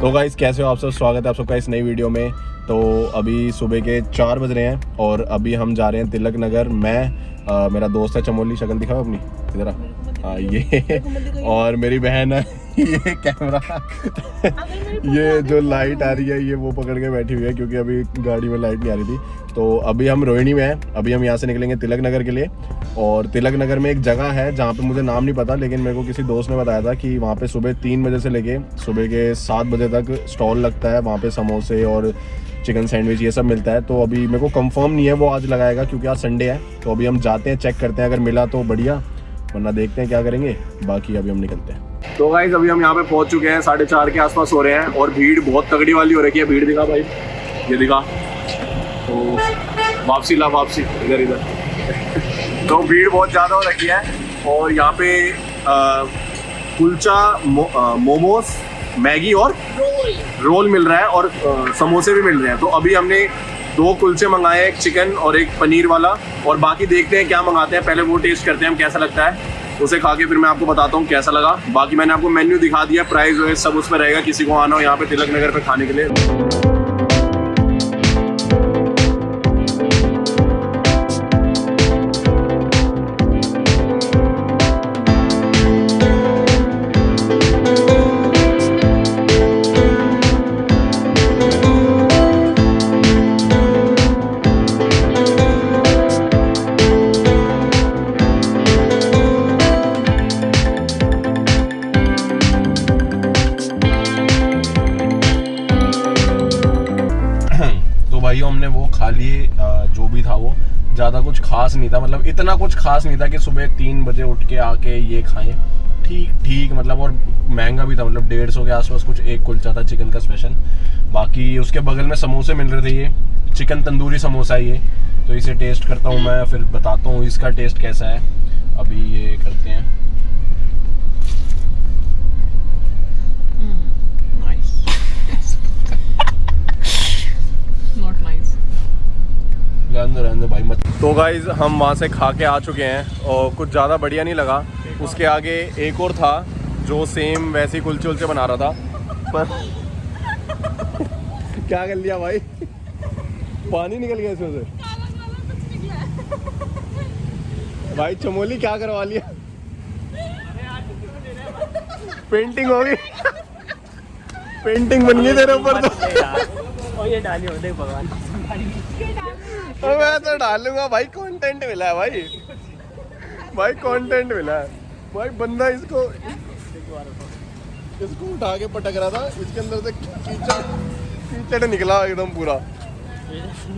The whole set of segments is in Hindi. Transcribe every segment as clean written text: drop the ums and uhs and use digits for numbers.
तो गाइस कैसे हो आप सब, स्वागत है आप सबका इस नई वीडियो में। तो अभी सुबह के 4 बज रहे हैं और अभी हम जा रहे हैं तिलक नगर। मेरा दोस्त है चमोली, शक्ल दिखाओ अपनी इधर। हाँ ये और मेरी बहन है ये कैमरा ये जो लाइट आ रही है ये वो पकड़ के बैठी हुई है क्योंकि अभी गाड़ी में लाइट नहीं आ रही थी। तो अभी हम रोहिणी में हैं। अभी हम यहाँ से निकलेंगे तिलक नगर के लिए। और तिलक नगर में एक जगह है जहाँ पे मुझे नाम नहीं पता, लेकिन मेरे को किसी दोस्त ने बताया था कि वहाँ पे सुबह 3 बजे से लेके सुबह के 7 बजे तक स्टॉल लगता है। वहाँ पे समोसे और चिकन सैंडविच ये सब मिलता है। तो अभी मेरे को कंफर्म नहीं है वो आज लगाएगा क्योंकि आज संडे है। तो अभी हम जाते हैं, चेक करते हैं, अगर मिला तो बढ़िया, वरना देखते हैं क्या करेंगे। बाकी अभी हम निकलते हैं। तो गाइस अभी हम यहाँ पे पहुँच चुके हैं, 4:30 के आसपास हो रहे हैं और भीड़ बहुत तगड़ी वाली हो रही है। भीड़ दिखा भाई, ये दिखा। तो वापसी ला वापसी इधर इधर तो भीड़ बहुत ज़्यादा हो रखी है। और यहाँ पे कुलचा, मोमोज, मैगी और रोल मिल रहा है और समोसे भी मिल रहे हैं। तो अभी हमने 2 कुलचे मंगाए, एक चिकन और एक पनीर वाला, और बाकी देखते हैं क्या मंगाते हैं। पहले वो टेस्ट करते हैं हम कैसा लगता है, उसे खा के फिर मैं आपको बताता हूँ कैसा लगा। बाकी मैंने आपको मेन्यू दिखा दिया, प्राइस जो है सब उसमें रहेगा, किसी को आना हो यहाँ पे तिलक नगर पे खाने के लिए। भाइयों हमने वो खा लिए, जो भी था वो ज़्यादा कुछ खास नहीं था, मतलब इतना कुछ खास नहीं था कि सुबह 3 बजे उठ के आके ये खाएं। ठीक मतलब, और महंगा भी था, मतलब 150 के आसपास कुछ एक कुलचा था चिकन का स्पेशल। बाकी उसके बगल में समोसे मिल रहे थे, ये चिकन तंदूरी समोसा है ये। तो इसे टेस्ट करता हूँ मैं, फिर बताता हूँ इसका टेस्ट कैसा है। अभी ये करते हैं। रहने भाई मत। तो गाइज हम वहाँ से खा के आ चुके हैं और कुछ ज़्यादा बढ़िया नहीं लगा। उसके आगे एक और था जो सेम वैसे ही कुलचे उलचे बना रहा था, पर क्या कर लिया भाई, पानी निकल गया इसमें से। भाई चमोली क्या करवा लिया, पेंटिंग हो गई पेंटिंग बन गई तेरे ऊपर। तो ये डाली हो देख भगवान, मैं तो डालूंगा भाई, कंटेंट मिला है भाई कंटेंट मिला है भाई। बंदा इसको उठा के पटक रहा था, इसके अंदर से कीचड़ निकला एकदम पूरा।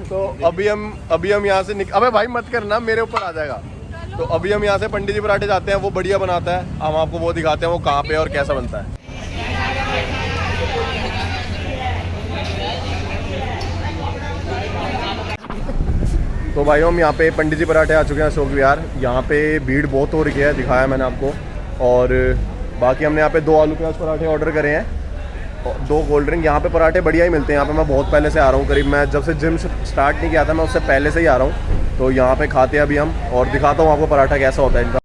तो अभी हम यहाँ से अबे भाई मत करना, मेरे ऊपर आ जाएगा। तो अभी हम यहाँ से पंडित जी पराठे जाते हैं, वो बढ़िया बनाता है, हम आपको वो दिखाते हैं वो कहाँ पे और कैसा बनता है। तो भाई हम यहाँ पे पंडित जी पराठे आ चुके हैं अशोक विहार। यहाँ पे भीड़ बहुत हो रही है, दिखाया मैंने आपको। और बाकी हमने यहाँ पे 2 आलू प्याज पराठे ऑर्डर करे हैं और 2 कोल्ड ड्रिंक। यहाँ पे पराठे बढ़िया ही मिलते हैं। यहाँ पे मैं बहुत पहले से आ रहा हूँ, करीब मैं जब से जिम स्टार्ट नहीं किया था मैं उससे पहले से ही आ रहा हूँ। तो यहाँ पे खाते हैं अभी हम, और दिखाता हूँ आपको पराठा कैसा होता है इनका।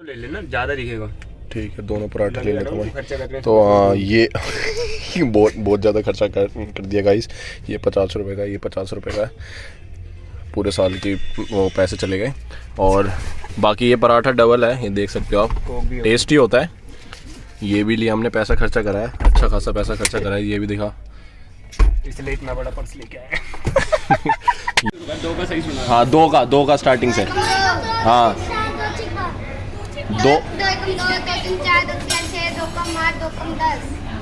ले लेना, ज़्यादा दिखेगा। ठीक है, दोनों पराठे ले लेता हूँ। तो ये बहुत ज़्यादा खर्चा कर दिया गाइस। ये 50 रुपये का, ये 50 रुपये का, पूरे साल की वो पैसे चले गए। और बाकी ये पराठा डबल है, ये देख सकते हो आप, टेस्टी होता है। ये भी लिया हमने, पैसा खर्चा करा है, अच्छा खासा पैसा खर्चा करा है। ये भी दिखा, इसलिए इतना बड़ा पर्स लेके आए। 2 का सही सुना। हाँ 2 का स्टार्टिंग से। हाँ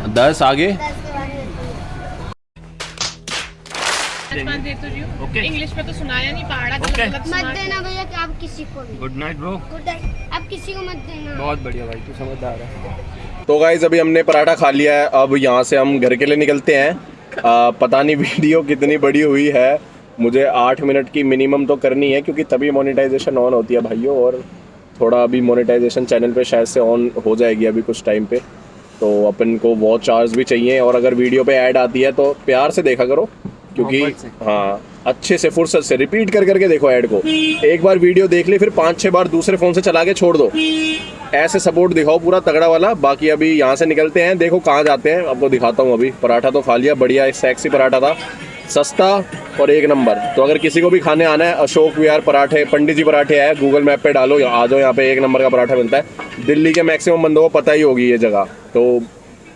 10 आगे। ओके इंग्लिश में तो सुनाया नहीं, पहाड़ा ओके। मत देना भैया कि आप किसी को भी। Good night bro. Good night, आप किसी को मत देना। बहुत बढ़िया भाई, तू समझदार है। तो गाइज अभी हमने पराठा खा लिया है, अब यहाँ से हम घर के लिए निकलते हैं। पता नहीं वीडियो कितनी बड़ी हुई है, मुझे 8 मिनट की मिनिमम तो करनी है क्योंकि तभी मोनेटाइजेशन ऑन होती है भाइयों। और थोड़ा अभी मोनेटाइजेशन चैनल पे शायद से ऑन हो जाएगी अभी कुछ टाइम पे। तो अपन को वॉच आवर्स भी चाहिए, और अगर वीडियो पे ऐड आती है तो प्यार से देखा करो क्योंकि हाँ अच्छे से फुर्सत से रिपीट कर करके देखो ऐड को, एक बार वीडियो देख ली फिर 5-6 बार दूसरे फ़ोन से चला के छोड़ दो, ऐसे सपोर्ट दिखाओ पूरा तगड़ा वाला। बाकी अभी यहाँ से निकलते हैं, देखो कहाँ जाते हैं आपको दिखाता हूँ। अभी पराठा तो खा लिया, बढ़िया एक सेक्सी पराठा था, सस्ता और एक नंबर। तो अगर किसी को भी खाने आना है, अशोक विहार पराठे, पंडित जी पराठे है, गूगल मैप पे डालो, आ जाओ, यहाँ पे एक नंबर का पराठा मिलता है। दिल्ली के मैक्सिमम बंदों को पता ही होगी ये जगह। तो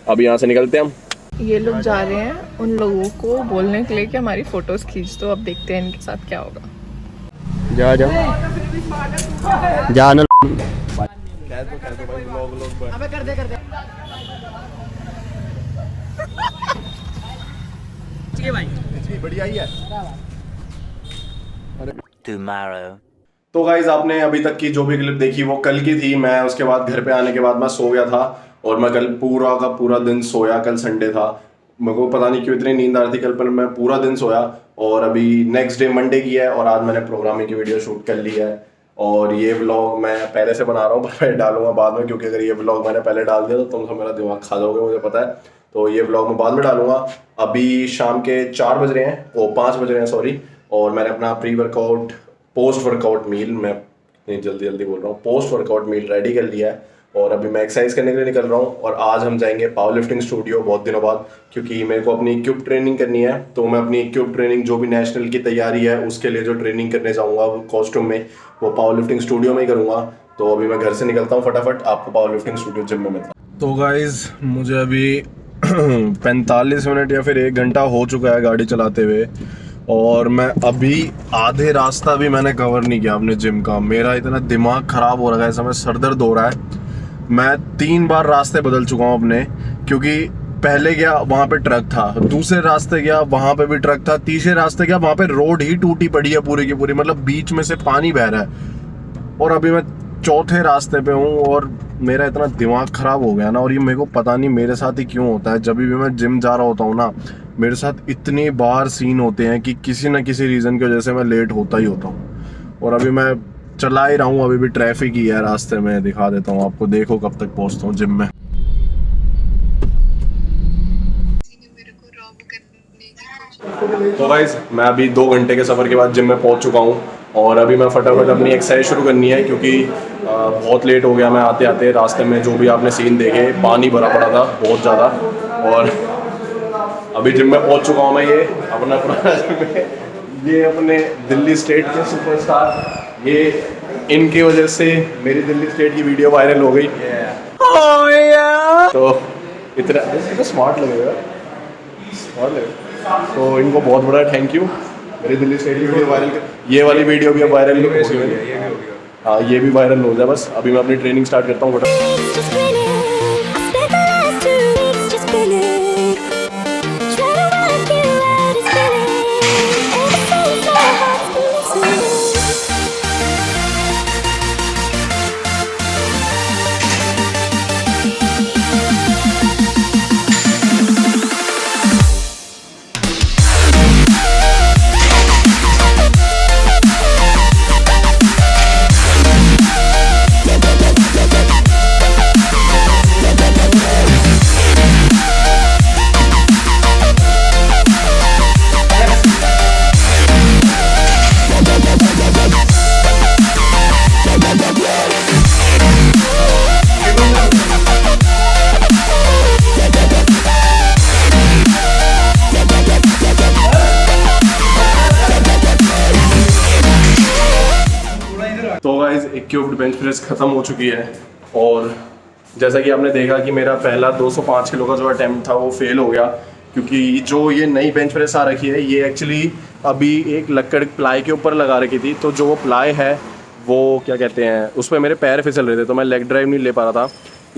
अभी यहाँ से निकलते हैं हम। ये लोग जा रहे हैं उन लोगों को बोलने के लिए कि हमारी फोटोज खींच दो। अब देखते हैं इनके साथ क्या होगा। जा जा जा ना। अबे कर दे भाई, बढ़िया ही है। Tomorrow. तो गाइज आपने अभी तक की जो भी क्लिप देखी वो कल की थी। मैं उसके बाद घर पे आने के बाद मैं सो गया था और मैं कल पूरा का पूरा दिन सोया। कल संडे था, मेरे को पता नहीं क्यों इतनी नींद आ रही थी कल, पर मैं पूरा दिन सोया। और अभी नेक्स्ट डे मंडे की है और आज मैंने प्रोग्रामिंग की वीडियो शूट कर ली है। और ये व्लॉग मैं पहले से बना रहा हूँ, पर मैं डालूंगा बाद में, क्योंकि अगर ये व्लॉग मैंने पहले डाल दिया तो तुम सब मेरा दिमाग खा जाओगे, मुझे पता है। तो ये व्लॉग मैं बाद में डालूंगा। अभी शाम के 4 बज रहे हैं, ओ 5 बज रहे हैं सॉरी। और मैंने अपना pre workout post workout meal, मैं नहीं जल्दी बोल रहा हूँ, पोस्ट वर्कआउट मील रेडी कर लिया है। और अभी मैं एक्सरसाइज करने के लिए निकल रहा हूँ। और आज हम जाएंगे पावर लिफ्टिंग स्टूडियो बहुत दिनों बाद, क्योंकि मेरे को अपनी इक्विप ट्रेनिंग करनी है। तो मैं अपनी इक्विप ट्रेनिंग जो भी नेशनल की तैयारी है उसके लिए जो ट्रेनिंग करने जाऊँगा कॉस्ट्यूम में, वो पावर लिफ्टिंग स्टूडियो में ही करूँगा। तो अभी मैं घर से निकलता हूँ फटाफट, आपको पावर लिफ्टिंग स्टूडियो जिम में मिलता हूँ। तो गाइज मुझे अभी 45 मिनट या फिर 1 घंटा हो चुका है गाड़ी चलाते हुए, और मैं अभी आधे रास्ता भी मैंने कवर नहीं किया अपने जिम का। मेरा इतना दिमाग ख़राब हो रहा है, समय सर दर्द हो रहा है। मैं 3 बार रास्ते बदल चुका हूँ अपने, क्योंकि पहले गया वहाँ पे ट्रक था, दूसरे रास्ते गया वहाँ पे भी ट्रक था, तीसरे रास्ते गया वहाँ पे रोड ही टूटी पड़ी है पूरी की पूरी, मतलब बीच में से पानी बह रहा है। और अभी मैं चौथे रास्ते पे हूँ और मेरा इतना दिमाग ख़राब हो गया ना। और ये मेरे को पता नहीं मेरे साथ ही क्यों होता है, जब भी मैं जिम जा रहा होता हूँ ना, मेरे साथ इतनी बार सीन होते हैं कि किसी न किसी रीज़न की वजह से मैं लेट होता ही होता हूँ। और अभी मैं चला ही रहा हूँ, अभी भी ट्रैफिक ही है रास्ते में, दिखा देता हूँ आपको, देखो कब तक पहुँचता हूँ जिम में। तो गाइस मैं अभी 2 घंटे के सफ़र के बाद जिम में पहुँच चुका हूँ और अभी मैं फटाफट अपनी एक्सरसाइज शुरू करनी है, क्योंकि बहुत लेट हो गया मैं आते आते। रास्ते में जो भी आपने सीन देखे, पानी भरा पड़ा था बहुत ज़्यादा। और अभी जिम में पहुँच चुका हूँ मैं, ये अपना पुराना जिम में, ये अपने दिल्ली स्टेट के सुपरस्टार, ये इनकी वजह से मेरी दिल्ली स्टेट की वीडियो वायरल हो गई। तो इतना स्मार्ट लगेगा, स्मार्ट लगेगा। तो इनको बहुत बड़ा थैंक यू, मेरी दिल्ली स्टेट की वीडियो वायरल कर। ये वाली वीडियो भी अब वायरल हो गई, हाँ ये भी वायरल हो जाए बस। अभी मैं अपनी ट्रेनिंग स्टार्ट करता हूँ। तो गाइस इक्विप्ड बेंच प्रेस ख़त्म हो चुकी है और जैसा कि आपने देखा कि मेरा पहला 205 किलो का जो अटैम्प्ट था वो फेल हो गया, क्योंकि जो ये नई बेंच प्रेस आ रखी है ये एक्चुअली अभी एक लक्कड़ प्लाई के ऊपर लगा रखी थी। तो जो वो प्लाई है वो क्या कहते हैं, उस पर मेरे पैर फिसल रहे थे, तो मैं लेग ड्राइव नहीं ले पा रहा था।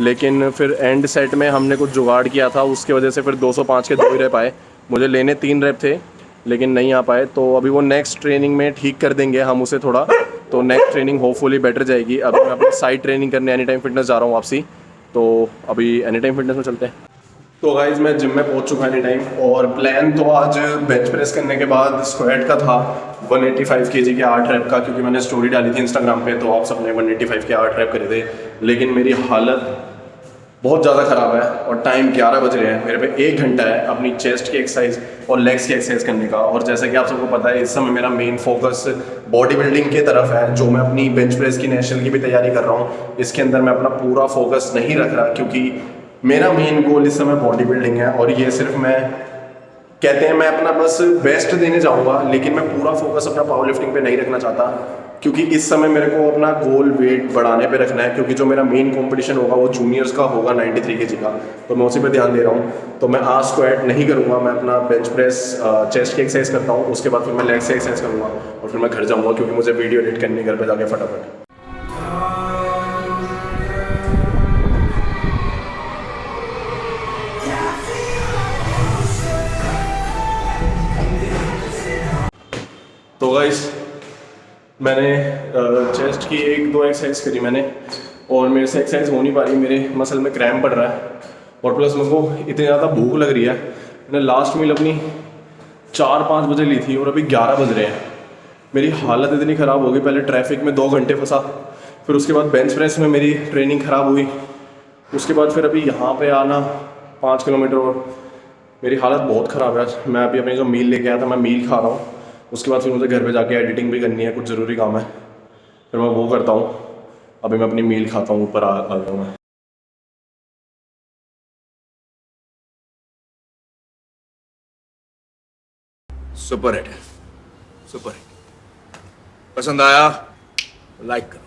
लेकिन फिर एंड सेट में हमने कुछ जुगाड़ किया था, उसकी वजह से फिर 205 के 2 ही रह पाए। मुझे लेने 3 रैप थे लेकिन नहीं आ पाए। तो अभी वो नेक्स्ट ट्रेनिंग में ठीक कर देंगे हम उसे थोड़ा, तो नेक्स्ट ट्रेनिंग होपफुली बेटर जाएगी। अभी मैं अपनी साइड ट्रेनिंग करने एनी टाइम फिटनेस जा रहा हूँ वापसी, तो अभी एनी टाइम फिटनेस में चलते हैं। तो गाइज मैं जिम में पहुंच चुका एनी टाइम, और प्लान तो आज बेंच प्रेस करने के बाद स्क्वाट का था 185 kg के 8 रैप का, क्योंकि मैंने स्टोरी डाली थी इंस्टाग्राम पे, तो आप सबने 185 के 8 रैप करे थे। लेकिन मेरी हालत बहुत ज़्यादा ख़राब है और टाइम 11 बज रहे हैं। मेरे पे 1 घंटा है अपनी चेस्ट की एक्सरसाइज और लेग्स की एक्सरसाइज करने का। और जैसा कि आप सबको पता है, इस समय मेरा मेन फोकस बॉडी बिल्डिंग की तरफ है, जो मैं अपनी बेंच प्रेस की नेशनल की भी तैयारी कर रहा हूँ। इसके अंदर मैं अपना पूरा फोकस नहीं रख रहा, क्योंकि मेरा मेन गोल इस समय बॉडी बिल्डिंग है। और ये सिर्फ मैं कहते हैं मैं अपना बस बेस्ट देने जाऊँगा, लेकिन मैं पूरा फोकस अपना पावर लिफ्टिंग पे नहीं रखना चाहता, क्योंकि इस समय मेरे को अपना गोल वेट बढ़ाने पे रखना है। क्योंकि जो मेरा मेन कंपटीशन होगा वो जूनियर्स का होगा 93 kg का, तो मैं उसी पे ध्यान दे रहा हूँ। तो मैं आज स्क्वाट नहीं करूँगा, मैं अपना बेंच प्रेस चेस्ट की एक्सरसाइज करता हूँ, उसके बाद फिर मैं लेग्स की एक्सरसाइज करूँगा और फिर मैं घर जाऊँगा, क्योंकि मुझे वीडियो एडिट करनी घर पर जाके फटाफट। तो गाइस, मैंने चेस्ट की 1-2 एक्सरसाइज करी मैंने, और मेरे से एक्सरसाइज हो नहीं पा रही, मेरे मसल में क्रैम्प पड़ रहा है। और प्लस मेरे को इतनी ज़्यादा भूख लग रही है। मैंने लास्ट मील अपनी 4-5 बजे ली थी और अभी 11 बज रहे हैं। मेरी हालत इतनी ख़राब हो गई, पहले ट्रैफिक में 2 घंटे फंसा, फिर उसके बाद बेंच प्रेस में मेरी ट्रेनिंग ख़राब हुई, उसके बाद फिर अभी यहाँ पे आना 5 किलोमीटर, और मेरी हालत बहुत ख़राब है। मैं अभी अपनी जो मील लेके आया था, मैं मील खा रहा हूँ, उसके बाद फिर मुझे घर पे जाके एडिटिंग भी करनी है, कुछ ज़रूरी काम है, फिर मैं वो करता हूँ। अभी मैं अपनी मील खाता हूँ, ऊपर आ गया हूँ मैं। Super hit, super hit. पसंद आया लाइक करो,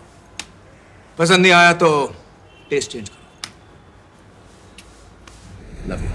पसंद नहीं आया तो टेस्ट चेंज करो। Love you.